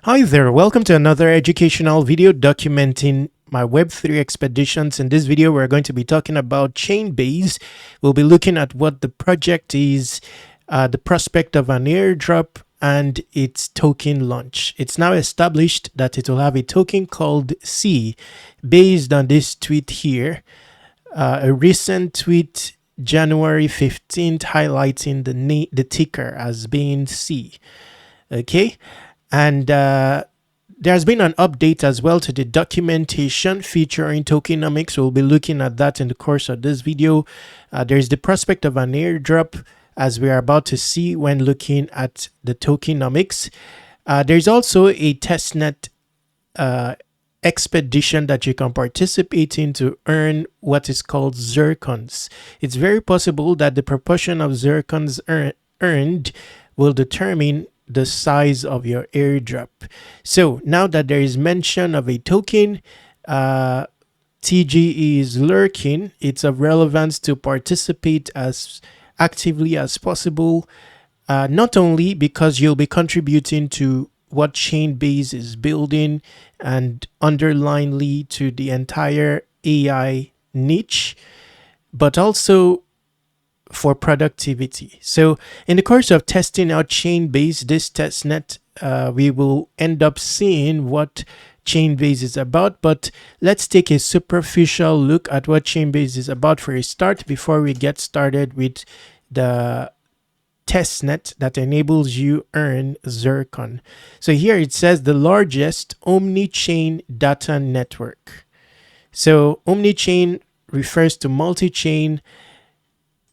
Hi there, welcome to another educational video documenting my Web3 expeditions. In this video, we're going to be talking about Chainbase. We'll be looking at what the project is, the prospect of an airdrop, and its token launch. It's now established that it will have a token called C based on this tweet here, a recent tweet January 15th highlighting the ticker as being C. Okay. And there's been an update as well to the documentation featuring tokenomics. We'll be looking at that in the course of this video. There's the prospect of an airdrop, as we are about to see when looking at the tokenomics. There's also a testnet expedition that you can participate in to earn what is called Zircons. It's very possible that the proportion of Zircons earned will determine the size of your airdrop. So now that there is mention of a token, TGE is lurking, it's of relevance to participate as actively as possible, not only because you'll be contributing to what Chainbase is building and underlyingly to the entire AI niche, but also for productivity. So in the course of testing out Chainbase, this testnet, we will end up seeing what Chainbase is about, but let's take a superficial look at what Chainbase is about for a start before we get started with the testnet that enables you earn Zircon. So here it says the largest omni-chain data network. So omni-chain refers to multi-chain.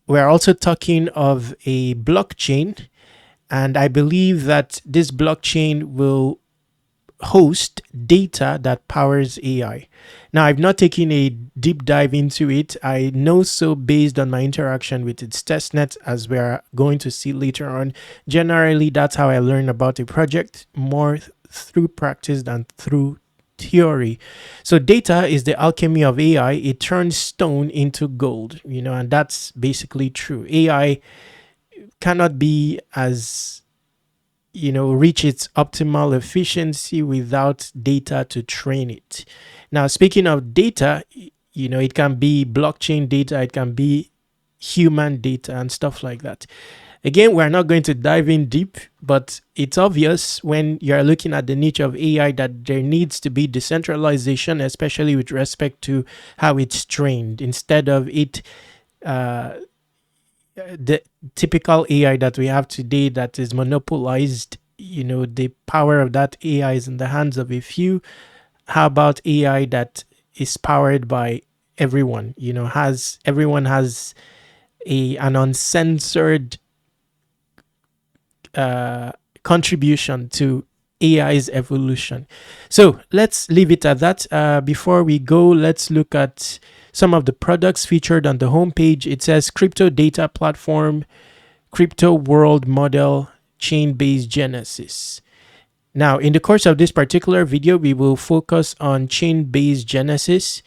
We're also talking of a blockchain, and I believe that this blockchain will host data that powers AI. Now, I've not taken a deep dive into it. I know so based on my interaction with its testnet, as we're going to see later on. Generally, that's how I learn about a project, more through practice than through theory. So data is the alchemy of AI. It turns stone into gold, and that's basically true. AI cannot be as, reach its optimal efficiency without data to train it. Now, speaking of data, it can be blockchain data, it can be human data and stuff like that. Again, we're not going to dive in deep, but it's obvious when you're looking at the niche of AI that there needs to be decentralization, especially with respect to how it's trained, instead of it the typical AI that we have today that is monopolized. The power of that AI is in the hands of a few. How about AI that is powered by everyone? Everyone has an uncensored contribution to AI's evolution. So let's leave it at that. Before we go, let's look at some of the products featured on the homepage. It says crypto data platform, crypto world model, Chainbase Genesis. Now, in the course of this particular video, we will focus on Chainbase Genesis.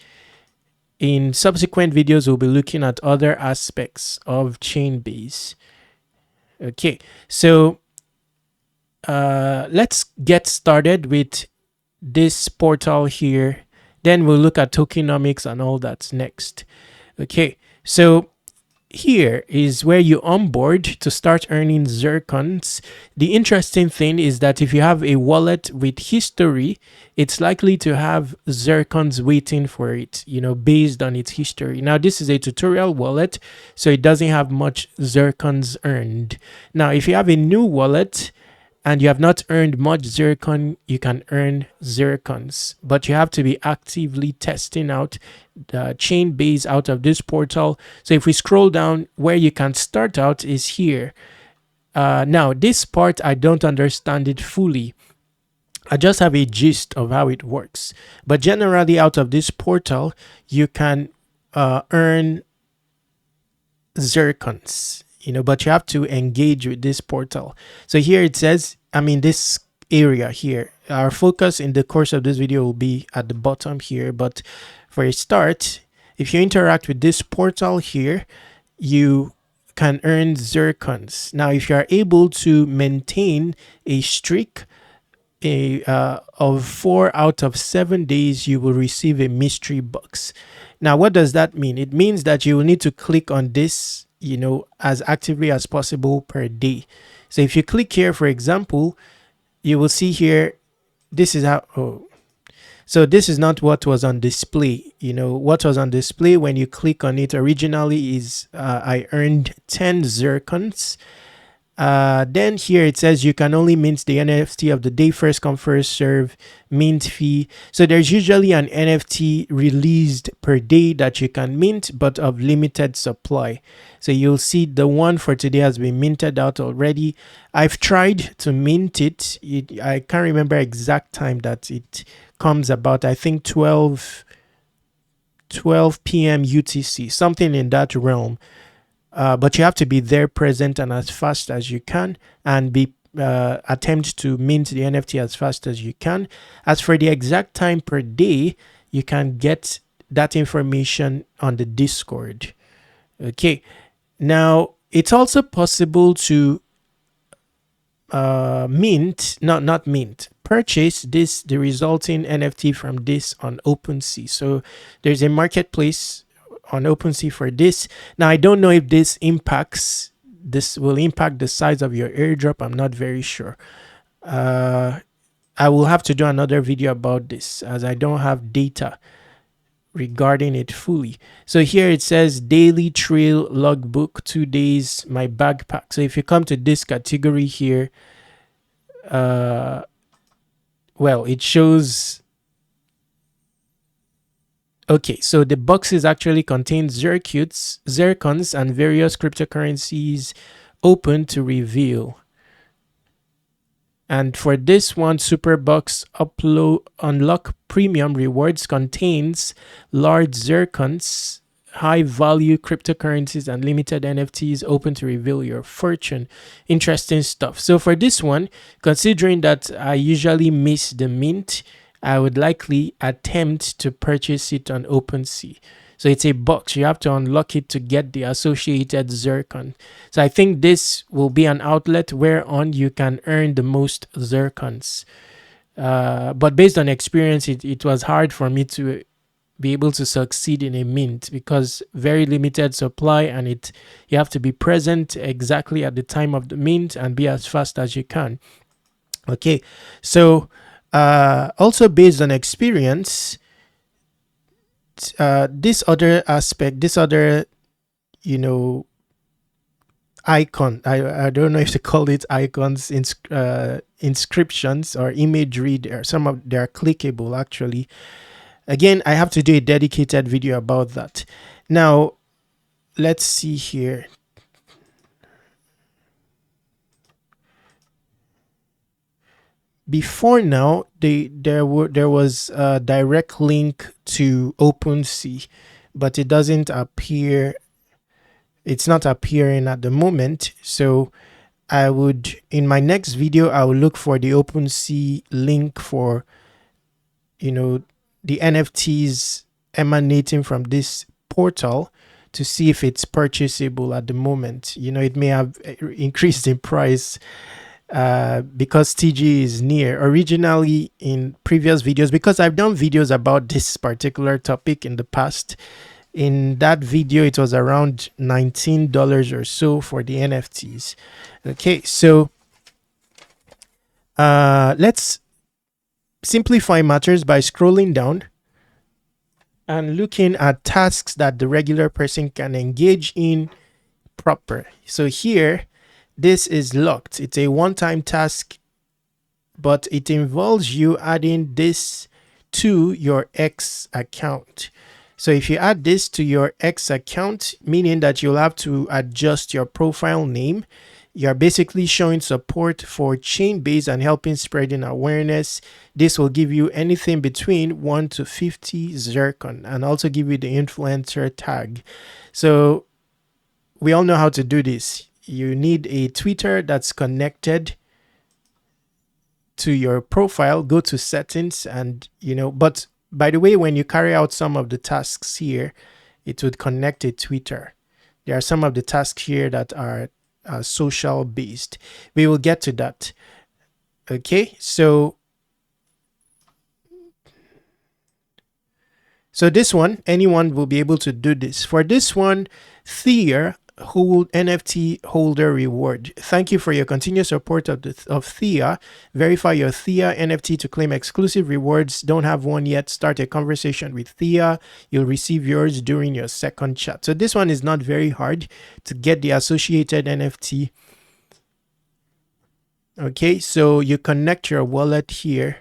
In subsequent videos, we'll be looking at other aspects of Chainbase. Okay, so let's get started with this portal here. Then we'll look at tokenomics and all that's next. Okay, so here is where you onboard to start earning Zircons. The interesting thing is that if you have a wallet with history, it's likely to have Zircons waiting for it, based on its history. Now, this is a tutorial wallet, so it doesn't have much Zircons earned. Now, if you have a new wallet and you have not earned much Zircon, you can earn Zircons, but you have to be actively testing out the Chainbase out of this portal. So if we scroll down, where you can start out is here. Now, this part, I don't understand it fully. I just have a gist of how it works. But generally, out of this portal, you can earn Zircons, but you have to engage with this portal. So here it says, this area here, our focus in the course of this video will be at the bottom here. But for a start, if you interact with this portal here, you can earn Zircons. Now, if you are able to maintain a streak of 4 out of 7 days, you will receive a mystery box. Now, what does that mean? It means that you will need to click on this, as actively as possible per day. So if you click here, for example, you will see here, this is how, so this is not what was on display. What was on display when you click on it originally is I earned 10 zircons. Then here it says you can only mint the NFT of the day, first come first serve, mint fee. So there's usually an NFT released per day that you can mint, but of limited supply. So you'll see the one for today has been minted out already. I've tried to mint it. I can't remember exact time that it comes about. I think 12 p.m. UTC, something in that realm. But you have to be there present and as fast as you can, and be attempt to mint the NFT as fast as you can. As for the exact time per day, you can get that information on the Discord. Okay, now it's also possible to purchase the resulting NFT from this on OpenSea. So there's a marketplace on OpenSea for this. Now, I don't know if this will impact the size of your airdrop. I'm not very sure. I will have to do another video about this, as I don't have data regarding it fully. So here it says daily trail logbook, 2 days, my backpack. So if you come to this category here, well, it shows. Okay, so the boxes actually contain Zircons, and various cryptocurrencies open to reveal. And for this one, Superbox Unlock Premium Rewards contains large Zircons, high-value cryptocurrencies, and limited NFTs open to reveal your fortune. Interesting stuff. So for this one, considering that I usually miss the mint, I would likely attempt to purchase it on OpenSea. So it's a box. You have to unlock it to get the associated Zircon. So I think this will be an outlet whereon you can earn the most Zircons. But based on experience, it was hard for me to be able to succeed in a mint, because very limited supply, and you have to be present exactly at the time of the mint and be as fast as you can. Okay, so also based on experience, this other aspect, this other, icon, I don't know if to call it icons, inscriptions or imagery, some of they are clickable actually. Again, I have to do a dedicated video about that. Now, let's see here. Before now, there was a direct link to OpenSea, but it doesn't appear. It's not appearing at the moment. So I would, in my next video, I will look for the OpenSea link for, the NFTs emanating from this portal, to see if it's purchasable at the moment. It may have increased in price because TG is near. Originally, in previous videos, because I've done videos about this particular topic in the past, in that video it was around $19 or so for the NFTs. Okay, so let's simplify matters by scrolling down and looking at tasks that the regular person can engage in proper. So here, this is locked. It's a one-time task, but it involves you adding this to your X account. So if you add this to your X account, meaning that you'll have to adjust your profile name, you're basically showing support for Chainbase and helping spreading awareness. This will give you anything between 1 to 50 Zircon, and also give you the influencer tag. So we all know how to do this. You need a Twitter that's connected to your profile. Go to settings, and but by the way, when you carry out some of the tasks here, it would connect a Twitter. There are some of the tasks here that are social based. We will get to that. Okay, so So this one, anyone will be able to do this. For this one, Theia hold NFT holder reward. Thank you for your continuous support of Theia. Verify your Theia NFT to claim exclusive rewards. Don't have one yet? Start a conversation with Theia. You'll receive yours during your second chat. So this one is not very hard to get the associated NFT. Okay, so you connect your wallet here.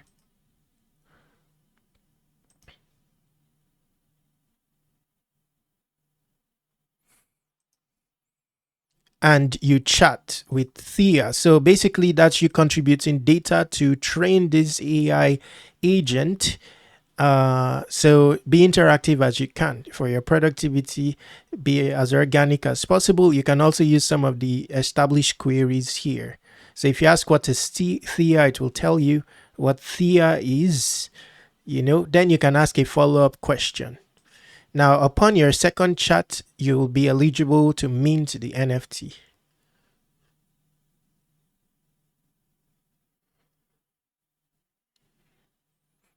And you chat with Theia. So basically, that's you contributing data to train this AI agent. So be interactive as you can for your productivity, be as organic as possible. You can also use some of the established queries here. So if you ask what is Theia, it will tell you what Theia is, then you can ask a follow-up question. Now, upon your second chat, you'll be eligible to mint the NFT.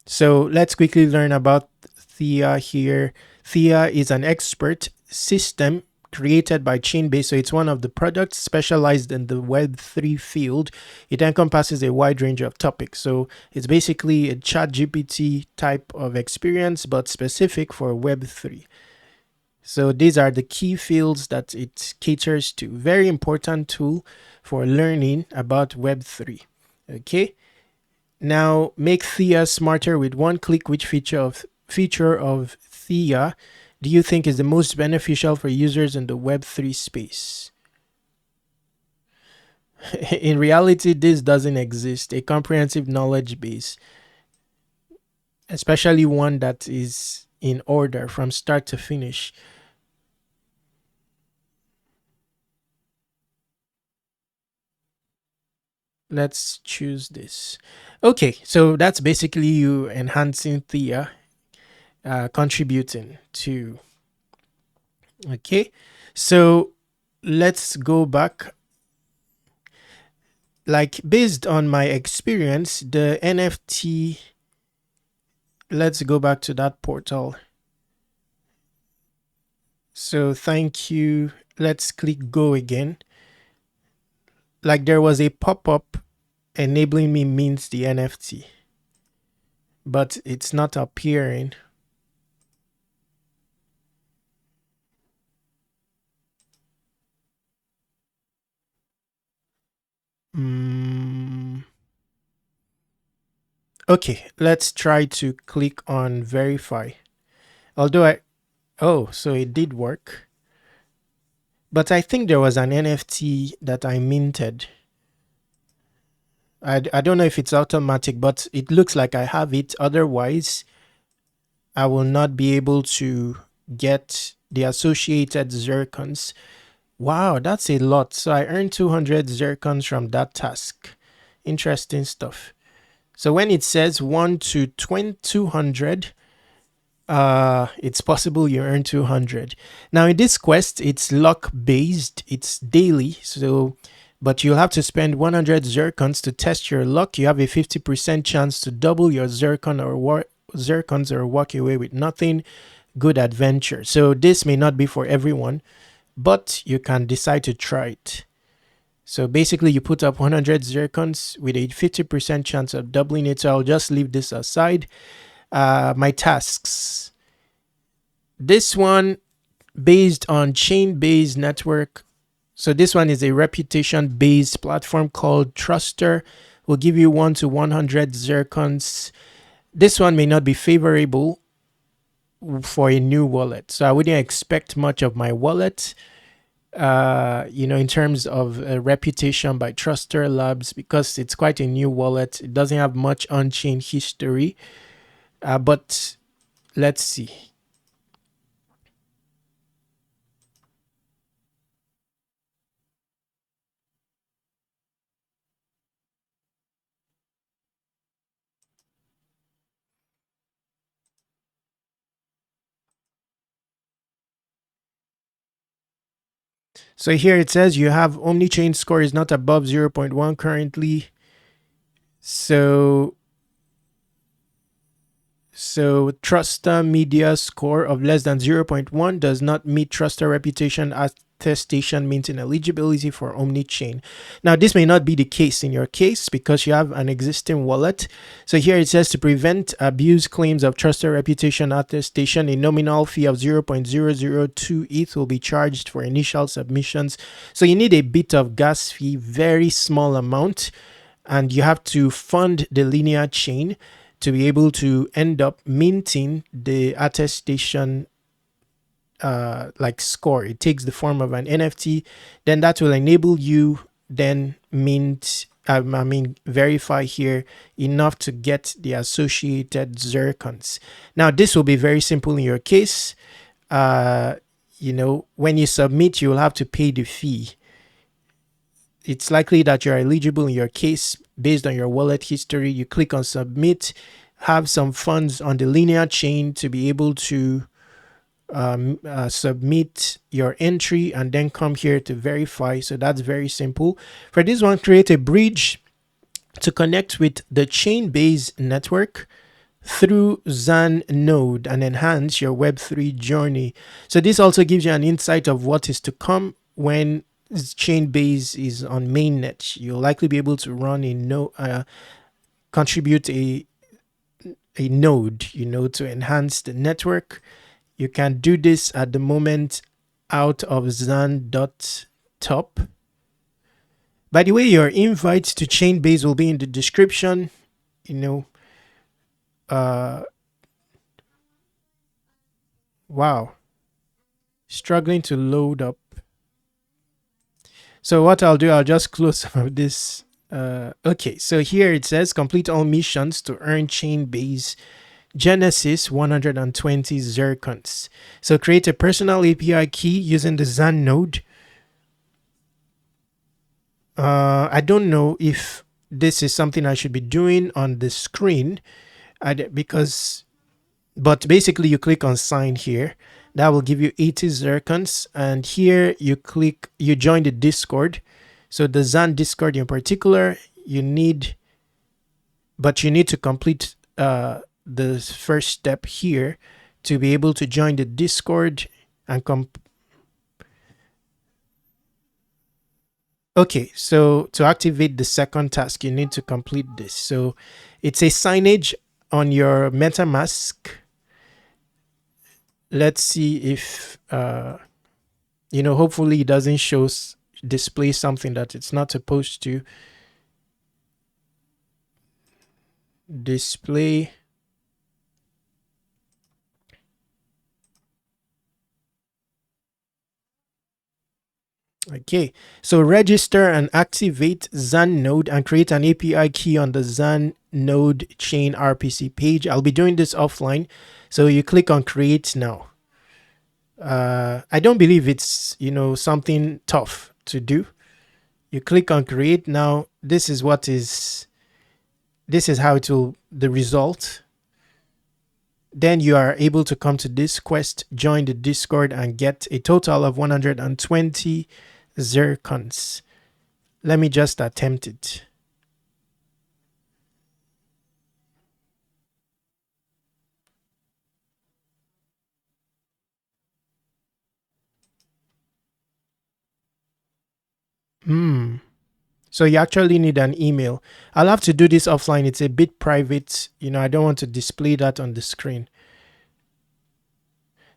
So let's quickly learn about Theia here. Theia is an expert system created by Chainbase. So it's one of the products specialized in the Web3 field. It encompasses a wide range of topics. So it's basically a chat GPT type of experience, but specific for Web3. So these are the key fields that it caters to. Very important tool for learning about Web3. Okay. Now make Theia smarter with one click. Which feature of Theia do you think is the most beneficial for users in the Web3 space? In reality, this doesn't exist. A comprehensive knowledge base, especially one that is in order from start to finish. Let's choose this. Okay, so that's basically you enhancing Theia, contributing to. Okay, so let's go back. Like based on my experience, the NFT, let's go back to that portal. So thank you. Let's click go again. Like there was a pop-up enabling me mint the NFT, but it's not appearing. Okay, let's try to click on verify. Oh, so it did work. But I think there was an NFT that I minted. I don't know if it's automatic, but it looks like I have it. Otherwise, I will not be able to get the associated Zircons. Wow, that's a lot. So I earned 200 Zircons from that task. Interesting stuff. So when it says 1 to 200, it's possible you earn 200. Now in this quest, it's luck based, it's daily. So, but you'll have to spend 100 Zircons to test your luck. You have a 50% chance to double your Zircons or walk away with nothing. Good adventure. So this may not be for everyone, but you can decide to try it. So basically you put up 100 Zircons with a 50% chance of doubling it. So I'll just leave this aside. My tasks. This one based on Chainbase network. So this one is a reputation-based platform called Truster. Will give you 1 to 100 Zircons. This one may not be favorable for a new wallet. So I wouldn't expect much of my wallet, in terms of a reputation by Truster Labs, because it's quite a new wallet. It doesn't have much on-chain history. But let's see. So here it says you have Omnichain score is not above 0.1 currently. So So Truster Media score of less than zero point 0.1 does not meet Truster reputation attestation means ineligibility for Omnichain. Now, this may not be the case in your case because you have an existing wallet. So here it says to prevent abuse claims of Truster reputation attestation, a nominal fee of 0.002 ETH will be charged for initial submissions. So you need a bit of gas fee, very small amount, and you have to fund the linear chain to be able to end up minting the attestation like score. It takes the form of an NFT. Then that will enable you then mint, verify here enough to get the associated Zircons. Now, this will be very simple in your case. When you submit, you will have to pay the fee. It's likely that you're eligible in your case based on your wallet history. You click on submit, have some funds on the linear chain to be able to submit your entry, and then come here to verify. So that's very simple. For this one, create a bridge to connect with the Chainbase network through Zan node and enhance your Web3 journey. So this also gives you an insight of what is to come when Chainbase is on mainnet. You'll likely be able to run contribute a node, to enhance the network. You can do this at the moment out of Zan.top. By the way, your invite to Chainbase will be in the description. Wow. Struggling to load up. So what I'll do, I'll just close some of this. Okay, so here it says complete all missions to earn Chainbase Genesis 120 Zircons. So create a personal API key using the Zan node. I don't know if this is something I should be doing on the screen, but basically you click on sign here. That will give you 80 Zircons, and here you join the Discord. So the Zan Discord in particular, you need to complete the first step here to be able to join the Discord and Okay, so to activate the second task, you need to complete this. So it's a signage on your MetaMask. Let's see if, hopefully it doesn't display something that it's not supposed to display. Okay, so register and activate Zan node and create an API key on the Zan node chain RPC page. I'll be doing this offline. So you click on create now. I don't believe it's, something tough to do. You click on create now. This is how it will, the result. Then you are able to come to this quest, join the Discord, and get a total of 120 Zircons. Let me just attempt it. So you actually need an email. I'll have to do this offline. It's a bit private. I don't want to display that on the screen.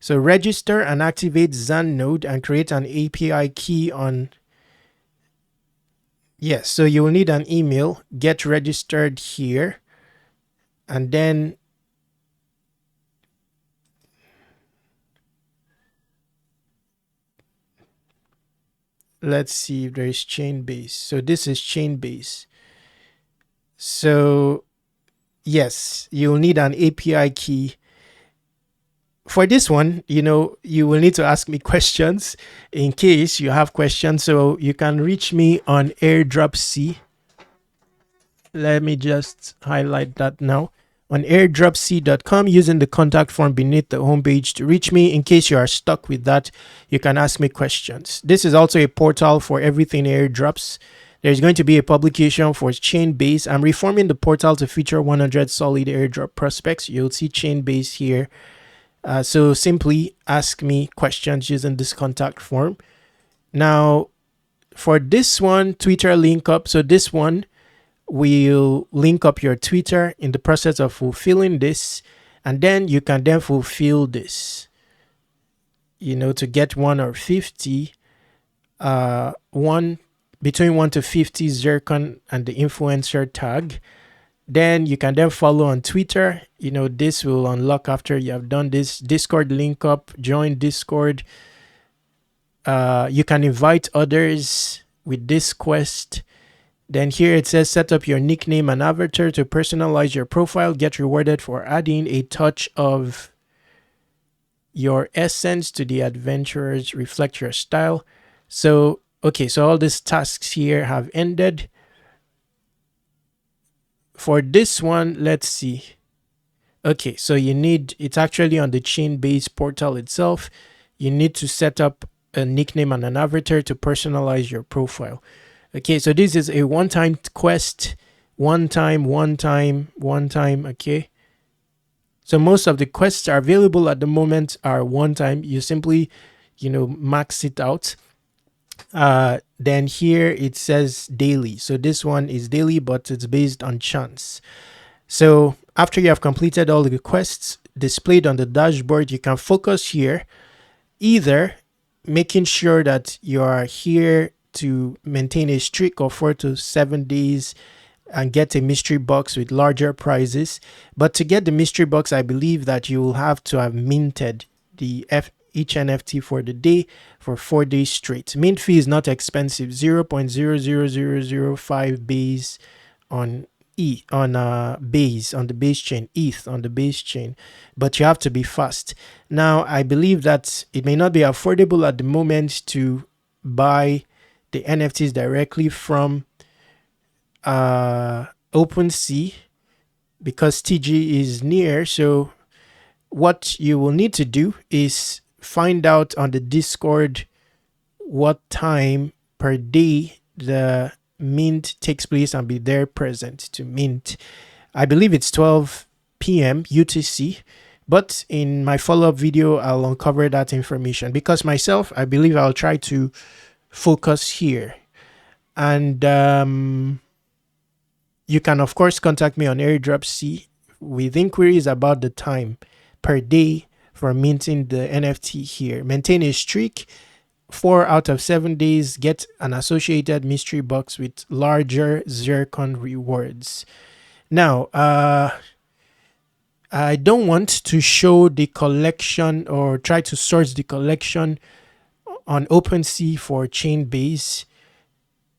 So register and activate Zan node and create an API key on. Yes, so you will need an email. Get registered here. And then let's see if there is Chainbase. So this is Chainbase. So yes, you'll need an API key. For this one, you will need to ask me questions in case you have questions. So you can reach me on Airdrop C. Let me just highlight that now. On airdropc.com, using the contact form beneath the homepage to reach me. In case you are stuck with that, you can ask me questions. This is also a portal for everything airdrops. There's going to be a publication for Chainbase. I'm reforming the portal to feature 100 solid airdrop prospects. You'll see Chainbase here. So simply ask me questions using this contact form. Now, for this one, Twitter link up. So this one will link up your Twitter in the process of fulfilling this. And then you can then fulfill this, you know, to get 1 or 50, between 1 to 50 Zircon and the influencer tag. Then you can then follow on Twitter. You know, this will unlock after you have done this. Discord link up, join Discord. You can invite others with this quest. Then here it says set up your nickname and avatar to personalize your profile. Get rewarded for adding a touch of your essence to the adventurers. Reflect your style. So, okay, so all these tasks here have ended. For this one, let's see. Okay, so you need, it's actually on the Chainbase portal itself. You need to set up a nickname and an avatar to personalize your profile. Okay, so this is a one-time quest. One time, okay. So most of the quests are available at the moment are one time. You simply, you know, max it out. Then here it says daily. So this one is daily, but it's based on chance. So after you have completed all the quests displayed on the dashboard, you can focus here, either making sure that you are here to maintain a streak of 4 to 7 days and get a mystery box with larger prizes. But to get the mystery box, I believe that you will have to have minted the each NFT for the day for 4 days straight. Mint fee is not expensive, 0.00005 base on the base chain, ETH on the base chain, but you have to be fast. Now, I believe that it may not be affordable at the moment to buy the NFTs directly from OpenSea because TG is near. So what you will need to do is find out on the Discord what time per day the mint takes place and be there present to mint. I believe it's 12 p.m. UTC, but in my follow-up video I'll uncover that information, because myself, I believe I'll try to focus here. And you can of course contact me on Airdrop C with inquiries about the time per day for minting the NFT here. Maintain a streak, 4 out of 7 days, get an associated mystery box with larger Zircon rewards. Now, I don't want to show the collection or try to source the collection on OpenSea for Chainbase,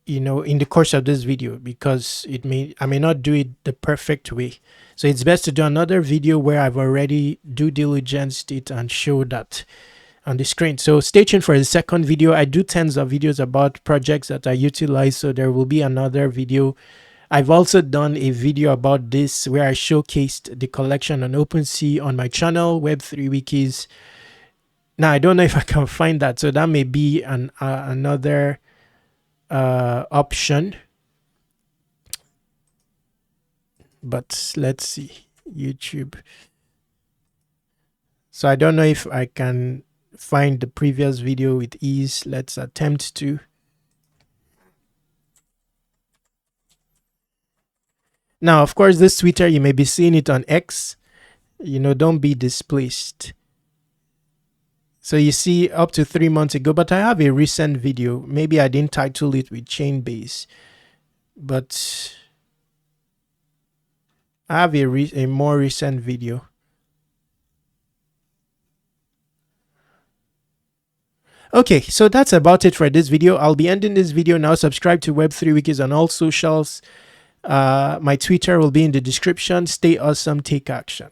you know, in the course of this video, because I may not do it the perfect way. So it's best to do another video where I've already due diligenced it and show that on the screen. So stay tuned for the second video. I do tons of videos about projects that I utilize, so there will be another video. I've also done a video about this where I showcased the collection on OpenSea on my channel, Web3 Wikis. Now, I don't know if I can find that, so that may be another option. But let's see, YouTube. So I don't know if I can find the previous video with ease. Let's attempt to. Now, of course, this Twitter, you may be seeing it on X. You know, don't be displaced. So you see up to 3 months ago, but I have a recent video. Maybe I didn't title it with Chainbase, but I have a more recent video. Okay, so that's about it for this video. I'll be ending this video now. Subscribe to Web3 Wikis on all socials. My Twitter will be in the description. Stay awesome, take action.